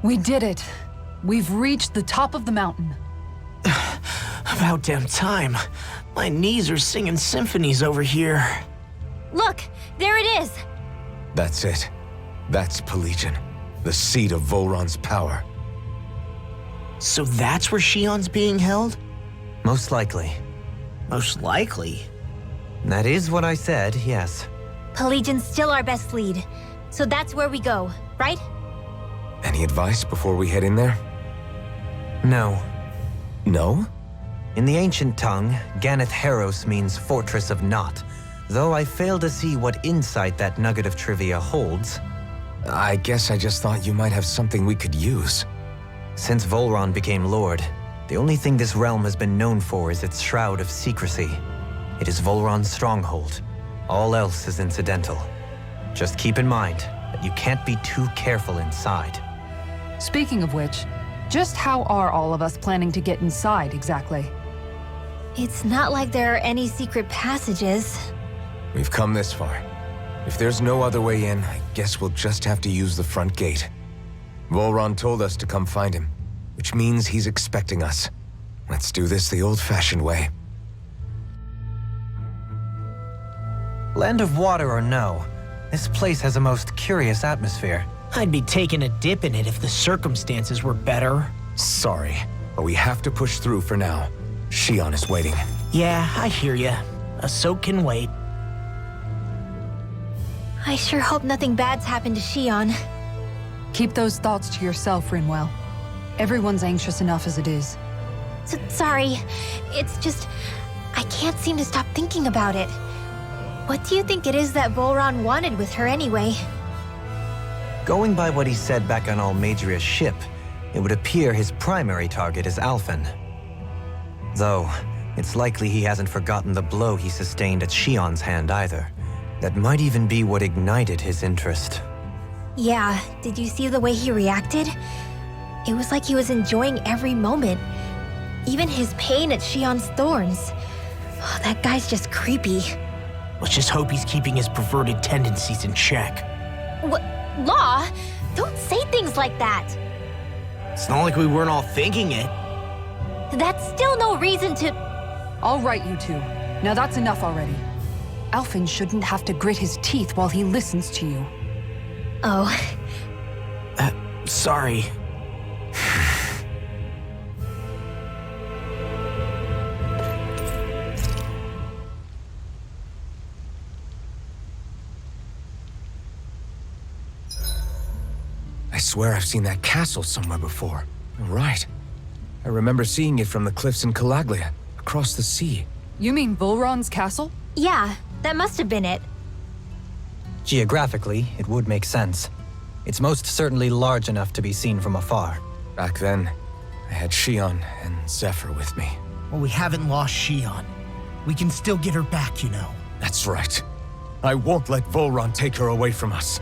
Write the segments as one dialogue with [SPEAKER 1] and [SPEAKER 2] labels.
[SPEAKER 1] We did it. We've reached the top of the mountain.
[SPEAKER 2] About damn time. My knees are singing symphonies over here.
[SPEAKER 3] Look, there it is!
[SPEAKER 4] That's it. That's Pelegion, the seat of Volron's power.
[SPEAKER 2] So that's where Shionne's being held?
[SPEAKER 5] Most likely.
[SPEAKER 2] Most likely?
[SPEAKER 5] That is what I said, yes.
[SPEAKER 3] Pelegion's still our best lead, so that's where we go, right?
[SPEAKER 4] Any advice before we head in there?
[SPEAKER 5] No.
[SPEAKER 4] No?
[SPEAKER 5] In the ancient tongue, Ganath Haros means Fortress of Naught, though I fail to see what insight that nugget of trivia holds.
[SPEAKER 4] I guess I just thought you might have something we could use.
[SPEAKER 5] Since Volron became Lord, the only thing this realm has been known for is its shroud of secrecy. It is Volron's stronghold. All else is incidental. Just keep in mind that you can't be too careful inside.
[SPEAKER 1] Speaking of which, just how are all of us planning to get inside exactly?
[SPEAKER 3] It's not like there are any secret passages.
[SPEAKER 4] We've come this far. If there's no other way in, I guess we'll just have to use the front gate. Volron told us to come find him, which means he's expecting us. Let's do this the old-fashioned way.
[SPEAKER 5] Land of water or no, this place has a most curious atmosphere.
[SPEAKER 2] I'd be taking a dip in it if the circumstances were better.
[SPEAKER 4] Sorry, but we have to push through for now. Shionne is waiting.
[SPEAKER 2] Yeah, I hear ya. A soak can wait.
[SPEAKER 3] I sure hope nothing bad's happened to Shionne.
[SPEAKER 1] Keep those thoughts to yourself, Rinwell. Everyone's anxious enough as it is.
[SPEAKER 3] Sorry, it's just... I can't seem to stop thinking about it. What do you think it is that Volron wanted with her anyway?
[SPEAKER 5] Going by what he said back on Almadria's ship, it would appear his primary target is Alphen. Though, it's likely he hasn't forgotten the blow he sustained at Shionne's hand either. That might even be what ignited his interest.
[SPEAKER 3] Yeah, did you see the way he reacted? It was like he was enjoying every moment. Even his pain at Shionne's thorns. Oh, that guy's just creepy.
[SPEAKER 2] Let's just hope he's keeping his perverted tendencies in check.
[SPEAKER 3] What? Law? Don't say things like that!
[SPEAKER 2] It's not like we weren't all thinking it.
[SPEAKER 3] That's still no reason to...
[SPEAKER 1] All right, you two. Now that's enough already. Alphen shouldn't have to grit his teeth while he listens to you.
[SPEAKER 3] Oh.
[SPEAKER 2] Sorry.
[SPEAKER 4] I swear I've seen that castle somewhere before. Right. I remember seeing it from the cliffs in Calaglia, across the sea.
[SPEAKER 1] You mean Volron's castle?
[SPEAKER 3] Yeah, that must have been it.
[SPEAKER 5] Geographically, it would make sense. It's most certainly large enough to be seen from afar.
[SPEAKER 4] Back then, I had Shionne and Zephyr with me.
[SPEAKER 2] Well, we haven't lost Shionne. We can still get her back, you know.
[SPEAKER 4] That's right. I won't let Volron take her away from us.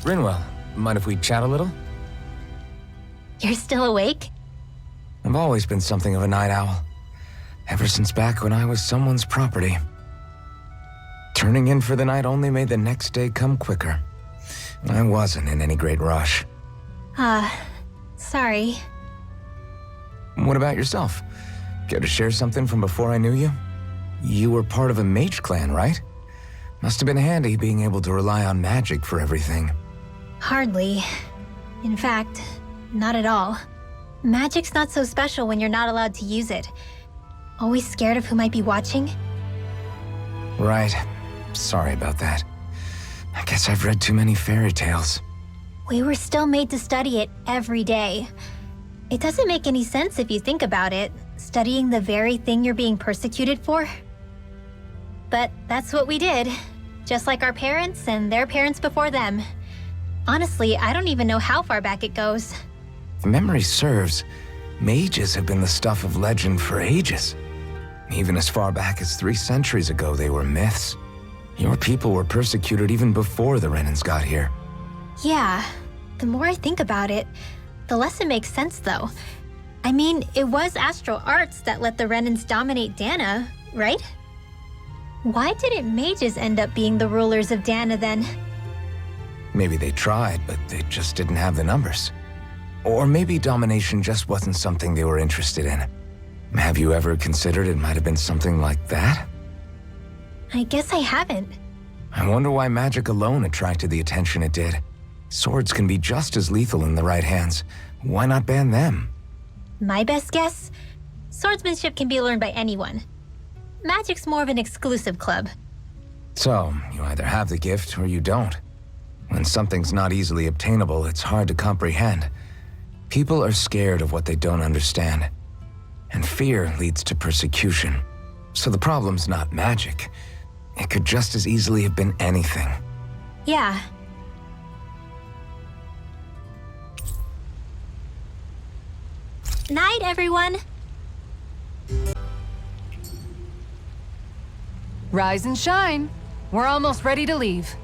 [SPEAKER 4] Rinwell, mind if we chat a little?
[SPEAKER 3] You're still awake?
[SPEAKER 4] I've always been something of a night owl. Ever since back when I was someone's property. Turning in for the night only made the next day come quicker. I wasn't in any great rush.
[SPEAKER 3] Sorry.
[SPEAKER 4] What about yourself? Care to share something from before I knew you? You were part of a mage clan, right? Must have been handy being able to rely on magic for everything.
[SPEAKER 3] Hardly. In fact, not at all. Magic's not so special when you're not allowed to use it. Always scared of who might be watching?
[SPEAKER 4] Right. Sorry about that. I guess I've read too many fairy tales.
[SPEAKER 3] We were still made to study it every day. It doesn't make any sense if you think about it, studying the very thing you're being persecuted for. But that's what we did, just like our parents and their parents before them. Honestly, I don't even know how far back it goes.
[SPEAKER 4] If memory serves, mages have been the stuff of legend for ages. Even as far back as 3 centuries ago, they were myths. Your people were persecuted even before the Renans got here.
[SPEAKER 3] Yeah, the more I think about it, the less it makes sense though. I mean, it was astral arts that let the Renans dominate Dahnan, right? Why didn't mages end up being the rulers of Dahnan then?
[SPEAKER 4] Maybe they tried, but they just didn't have the numbers. Or maybe domination just wasn't something they were interested in. Have you ever considered it might have been something like that?
[SPEAKER 3] I guess I haven't.
[SPEAKER 4] I wonder why magic alone attracted the attention it did. Swords can be just as lethal in the right hands. Why not ban them?
[SPEAKER 3] My best guess? Swordsmanship can be learned by anyone. Magic's more of an exclusive club.
[SPEAKER 4] So, you either have the gift or you don't. When something's not easily obtainable, it's hard to comprehend. People are scared of what they don't understand. And fear leads to persecution. So the problem's not magic. It could just as easily have been anything.
[SPEAKER 3] Yeah. Night, everyone.
[SPEAKER 1] Rise and shine. We're almost ready to leave.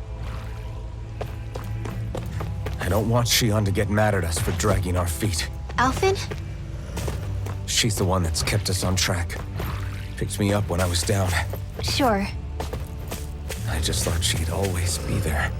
[SPEAKER 4] I don't want Shionne to get mad at us for dragging our feet.
[SPEAKER 3] Alphen?
[SPEAKER 4] She's the one that's kept us on track. Picked me up when I was down.
[SPEAKER 3] Sure.
[SPEAKER 4] I just thought she'd always be there.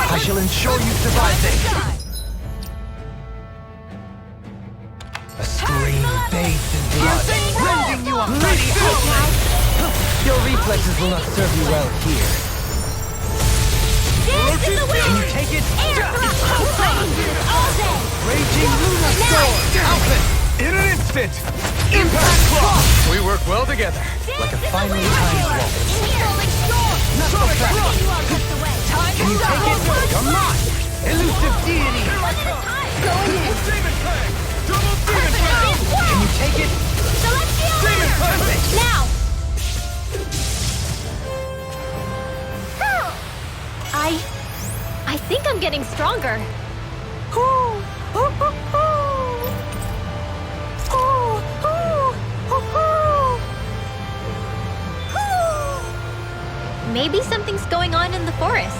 [SPEAKER 5] I shall ensure you survive this. A stream bathed in blood, rending you a bloody howling. Your reflexes will not serve you well here.
[SPEAKER 3] Dance in the wind!
[SPEAKER 5] Can you take it?
[SPEAKER 3] Air thrust! I can do this all day!
[SPEAKER 5] Raging Luna Storm! Alphen! In an instant! Impact Claw!
[SPEAKER 4] We work well together.
[SPEAKER 5] Like a finely timed waltz. Knuckle crack! Can you take it? You're mine! Elusive deity!
[SPEAKER 3] Go in!
[SPEAKER 5] Can you take it?
[SPEAKER 3] Celestial! Now! I think I'm getting stronger. Maybe something's going on in the forest.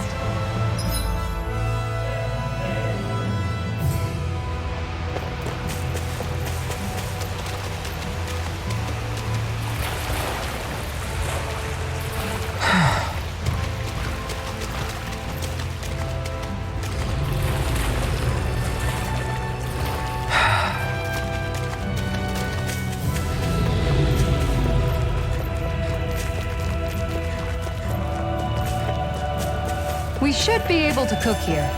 [SPEAKER 1] We should be able to cook here.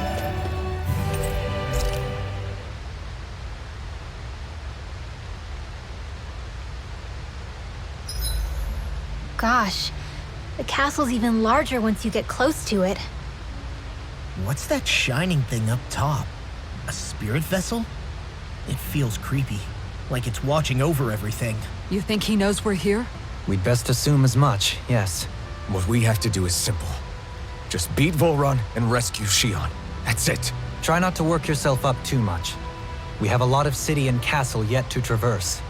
[SPEAKER 3] Gosh, the castle's even larger once you get close to it.
[SPEAKER 2] What's that shining thing up top? A spirit vessel? It feels creepy, like it's watching over everything.
[SPEAKER 1] You think he knows we're here?
[SPEAKER 5] We'd best assume as much, yes.
[SPEAKER 4] What we have to do is simple. Just beat Volron and rescue Shionne. That's it.
[SPEAKER 5] Try not to work yourself up too much. We have a lot of city and castle yet to traverse.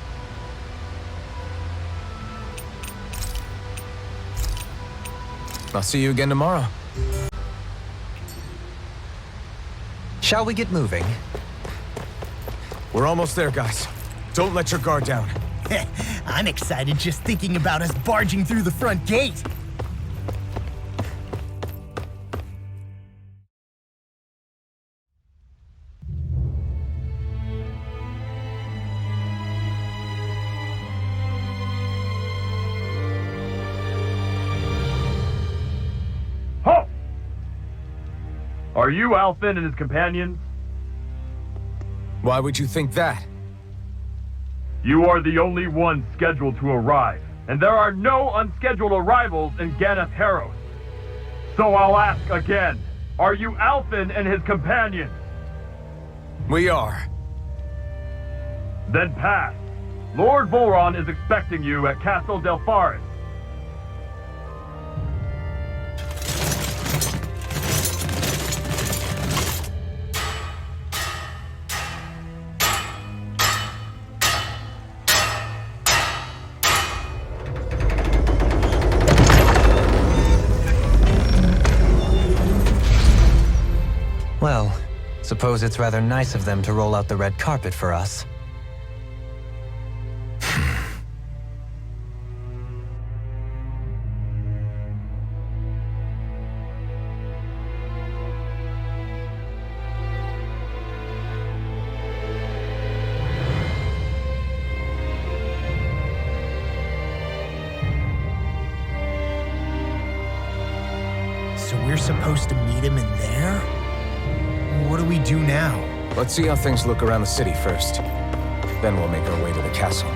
[SPEAKER 4] I'll see you again tomorrow.
[SPEAKER 5] Shall we get moving?
[SPEAKER 4] We're almost there, guys. Don't let your guard down.
[SPEAKER 2] I'm excited just thinking about us barging through the front gate.
[SPEAKER 6] Halt! Are you Alfin and his companions?
[SPEAKER 4] Why would you think that?
[SPEAKER 6] You are the only one scheduled to arrive, and there are no unscheduled arrivals in Ganath Haros. So I'll ask again, are you Alfin and his companions?
[SPEAKER 4] We are.
[SPEAKER 6] Then pass. Lord Volron is expecting you at Castle Delpharis.
[SPEAKER 5] Well, suppose it's rather nice of them to roll out the red carpet for us.
[SPEAKER 2] So we're supposed to meet him in there? What do we do now?
[SPEAKER 4] Let's see how things look around the city first. Then we'll make our way to the castle.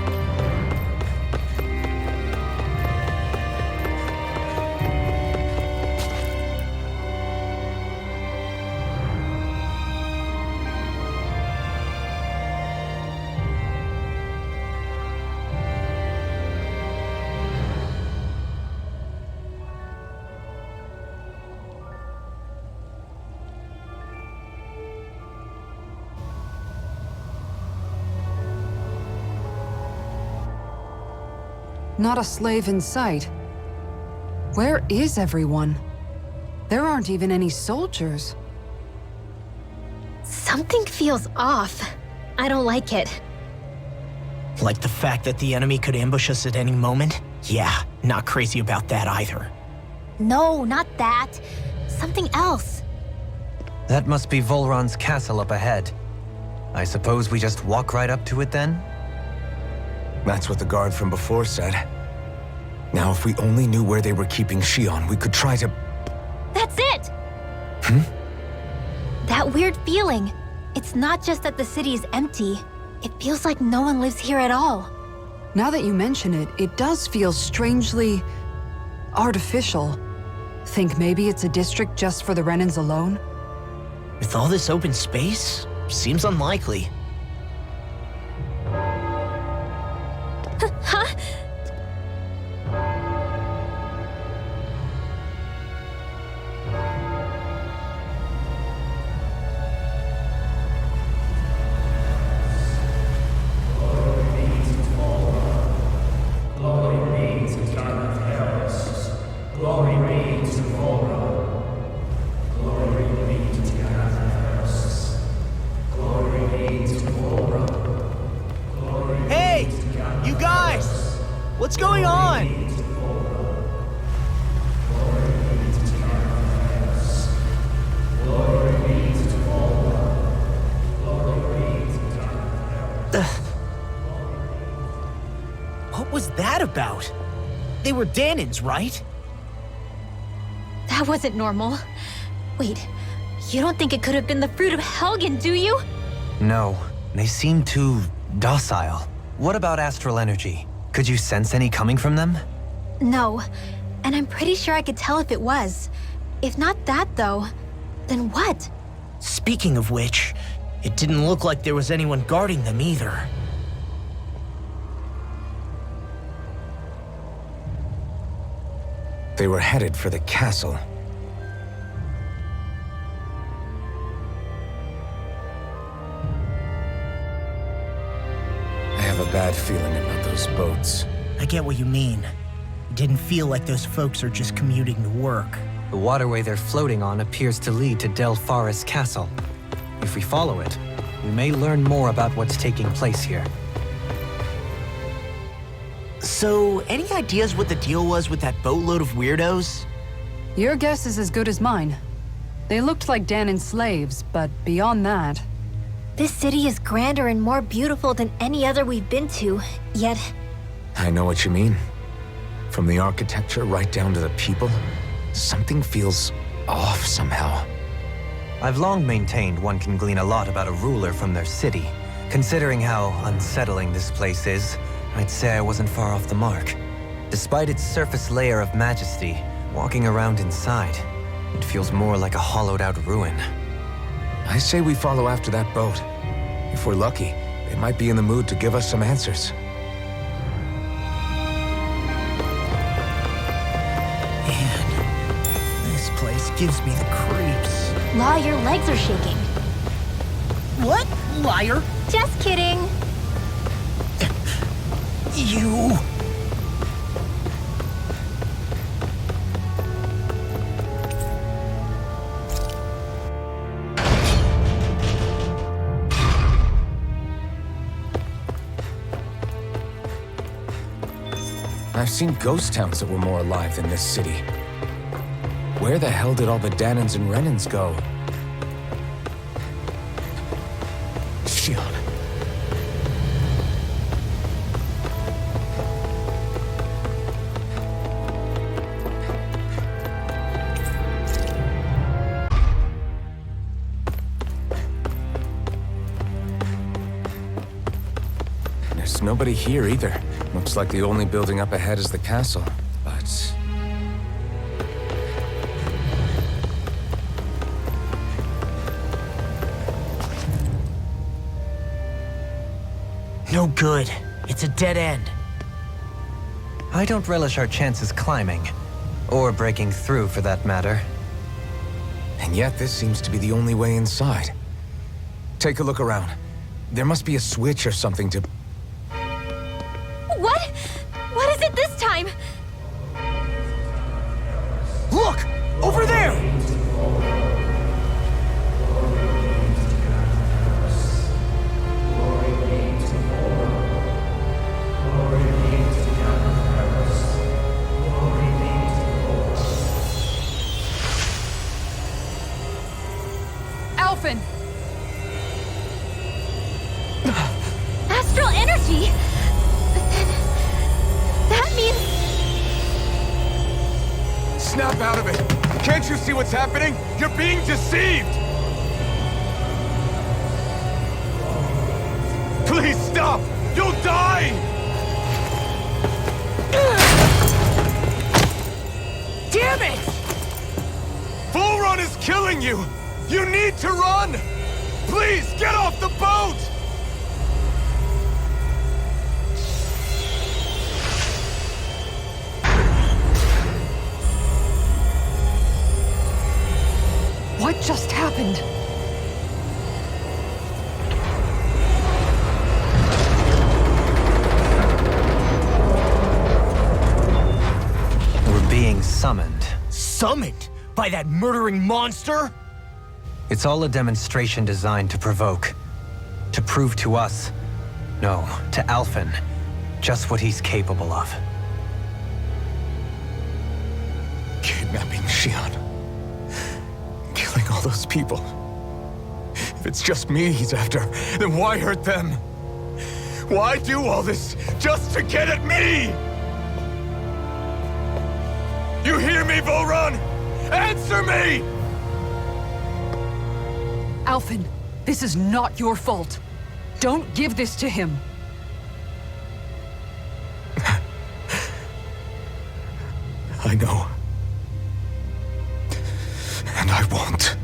[SPEAKER 1] Not a slave in sight. Where is everyone? There aren't even any soldiers.
[SPEAKER 3] Something feels off. I don't like it.
[SPEAKER 2] Like the fact that the enemy could ambush us at any moment? Yeah, not crazy about that either.
[SPEAKER 3] No, not that. Something else.
[SPEAKER 5] That must be Volron's castle up ahead. I suppose we just walk right up to it then?
[SPEAKER 4] That's what the guard from before said. Now, if we only knew where they were keeping Shionne, we could try to...
[SPEAKER 3] That's it! That weird feeling. It's not just that the city is empty. It feels like no one lives here at all.
[SPEAKER 1] Now that you mention it, it does feel strangely... artificial. Think maybe it's a district just for the Renans alone?
[SPEAKER 2] With all this open space? Seems unlikely.
[SPEAKER 3] Huh?
[SPEAKER 7] Glory be to Ganath Haros. Glory be to Volron. Glory be to Ganath Haros. Glory be to Volron. Glory be
[SPEAKER 2] Hey!
[SPEAKER 7] to Ganath
[SPEAKER 2] You guys! What's going on?
[SPEAKER 7] Glory be to Ganath Haros. Glory be to Volron. Glory be to Ganath Haros.
[SPEAKER 2] What was that about? They were Dahnans, right?
[SPEAKER 3] That wasn't normal. Wait, you don't think it could have been the fruit of Helgen, do you?
[SPEAKER 5] No, they seem too docile. What about astral energy? Could you sense any coming from them?
[SPEAKER 3] No, and I'm pretty sure I could tell if it was. If not that, though, then what?
[SPEAKER 2] Speaking of which, it didn't look like there was anyone guarding them either.
[SPEAKER 4] They were headed for the castle. I have a bad feeling about those boats.
[SPEAKER 2] I get what you mean. It didn't feel like those folks are just commuting to work.
[SPEAKER 5] The waterway they're floating on appears to lead to Del Farra's castle. If we follow it, we may learn more about what's taking place here.
[SPEAKER 2] So, any ideas what the deal was with that boatload of weirdos?
[SPEAKER 1] Your guess is as good as mine. They looked like Dahnan slaves, but beyond that...
[SPEAKER 3] This city is grander and more beautiful than any other we've been to, yet
[SPEAKER 4] I know what you mean. From the architecture right down to the people, something feels off somehow.
[SPEAKER 5] I've long maintained one can glean a lot about a ruler from their city. Considering how unsettling this place is, I'd say I wasn't far off the mark. Despite its surface layer of majesty, walking around inside, it feels more like a hollowed-out ruin.
[SPEAKER 4] I say we follow after that boat. If we're lucky, they might be in the mood to give us some answers.
[SPEAKER 2] Man, this place gives me the creeps.
[SPEAKER 3] Law, your legs are shaking.
[SPEAKER 2] What? Liar!
[SPEAKER 3] Just kidding.
[SPEAKER 2] You...
[SPEAKER 4] I've seen ghost towns that were more alive than this city. Where the hell did all the Dahnans and Renans go? Shionne. There's nobody here either. Looks like the only building up ahead is the castle, but...
[SPEAKER 2] No good. It's a dead end.
[SPEAKER 5] I don't relish our chances climbing. Or breaking through, for that matter.
[SPEAKER 4] And yet this seems to be the only way inside. Take a look around. There must be a switch or something to...
[SPEAKER 3] What? What is it this time?
[SPEAKER 2] Look! Over there!
[SPEAKER 1] Alphen!
[SPEAKER 3] Astral energy? But then... that means...
[SPEAKER 4] Snap out of it! Can't you see what's happening? You're being deceived! Please stop! You'll die!
[SPEAKER 2] Damn it!
[SPEAKER 4] Bull Run is killing you! You need to run! Please, get off the boat!
[SPEAKER 1] What just happened?
[SPEAKER 5] We're being summoned.
[SPEAKER 2] Summoned? By that murdering monster?
[SPEAKER 5] It's all a demonstration designed to provoke. To prove to us, no, to Alphen, just what he's capable of.
[SPEAKER 4] Kidnapping Shionne. Killing all those people. If it's just me he's after, then why hurt them? Why do all this just to get at me? You hear me, Volron? Answer me!
[SPEAKER 1] Alphen, this is not your fault. Don't give this to him.
[SPEAKER 4] I know. And I won't.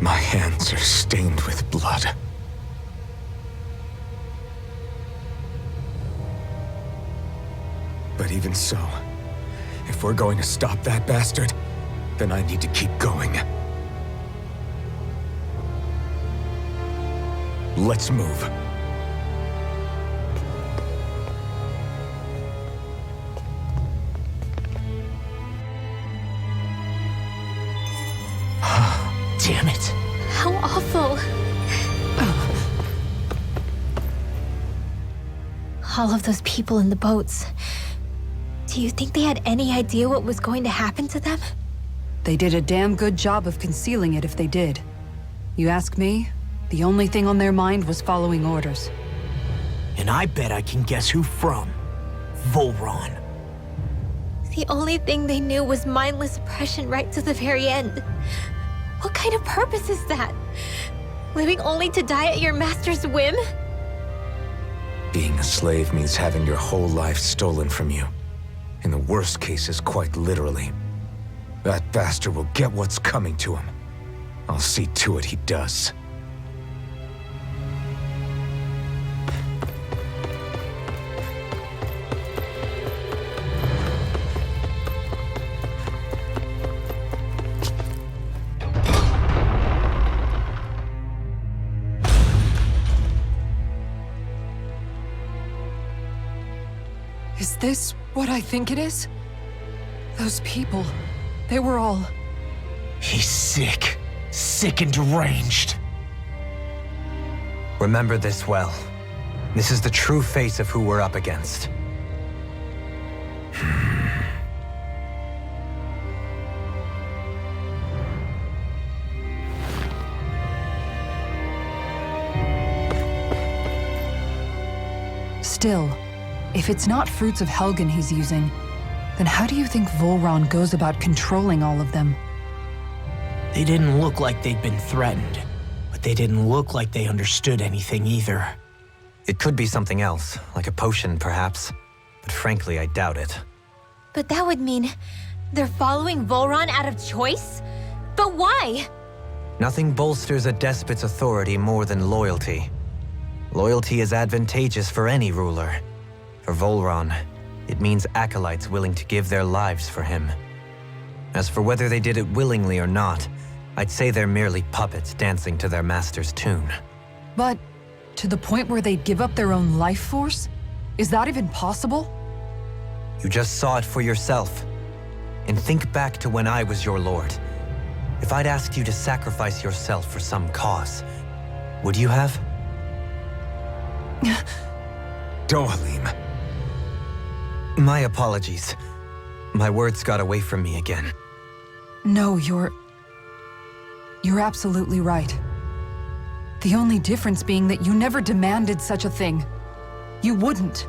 [SPEAKER 4] My hands are stained with blood. But even so, if we're going to stop that bastard, then I need to keep going. Let's move.
[SPEAKER 2] Damn it.
[SPEAKER 3] How awful. All of those people in the boats. Do you think they had any idea what was going to happen to them?
[SPEAKER 1] They did a damn good job of concealing it if they did. You ask me, the only thing on their mind was following orders.
[SPEAKER 2] And I bet I can guess who from. Volron.
[SPEAKER 3] The only thing they knew was mindless oppression right to the very end. What kind of purpose is that? Living only to die at your master's whim?
[SPEAKER 4] Being a slave means having your whole life stolen from you. In the worst cases, quite literally. That bastard will get what's coming to him. I'll see to it he does.
[SPEAKER 1] Is this what I think it is? Those people, they were all...
[SPEAKER 2] He's sick. Sick and deranged.
[SPEAKER 5] Remember this well. This is the true face of who we're up against.
[SPEAKER 1] Still, if it's not fruits of Helgen he's using, then how do you think Volron goes about controlling all of them?
[SPEAKER 2] They didn't look like they'd been threatened, but they didn't look like they understood anything either.
[SPEAKER 5] It could be something else, like a potion perhaps, but frankly I doubt it.
[SPEAKER 3] But that would mean they're following Volron out of choice? But why?
[SPEAKER 5] Nothing bolsters a despot's authority more than loyalty. Loyalty is advantageous for any ruler. For Volron, it means acolytes willing to give their lives for him. As for whether they did it willingly or not, I'd say they're merely puppets dancing to their master's tune.
[SPEAKER 1] But to the point where they'd give up their own life force? Is that even possible?
[SPEAKER 5] You just saw it for yourself. And think back to when I was your lord. If I'd asked you to sacrifice yourself for some cause, would you have?
[SPEAKER 4] Dohalim.
[SPEAKER 5] My apologies. My words got away from me again.
[SPEAKER 1] No, you're absolutely right. The only difference being that you never demanded such a thing. You wouldn't.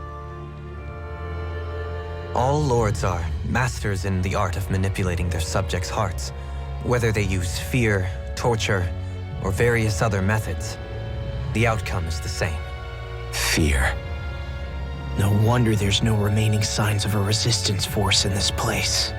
[SPEAKER 5] All lords are masters in the art of manipulating their subjects' hearts, whether they use fear, torture, or various other methods. The outcome is the same.
[SPEAKER 4] Fear.
[SPEAKER 2] No wonder there's no remaining signs of a resistance force in this place.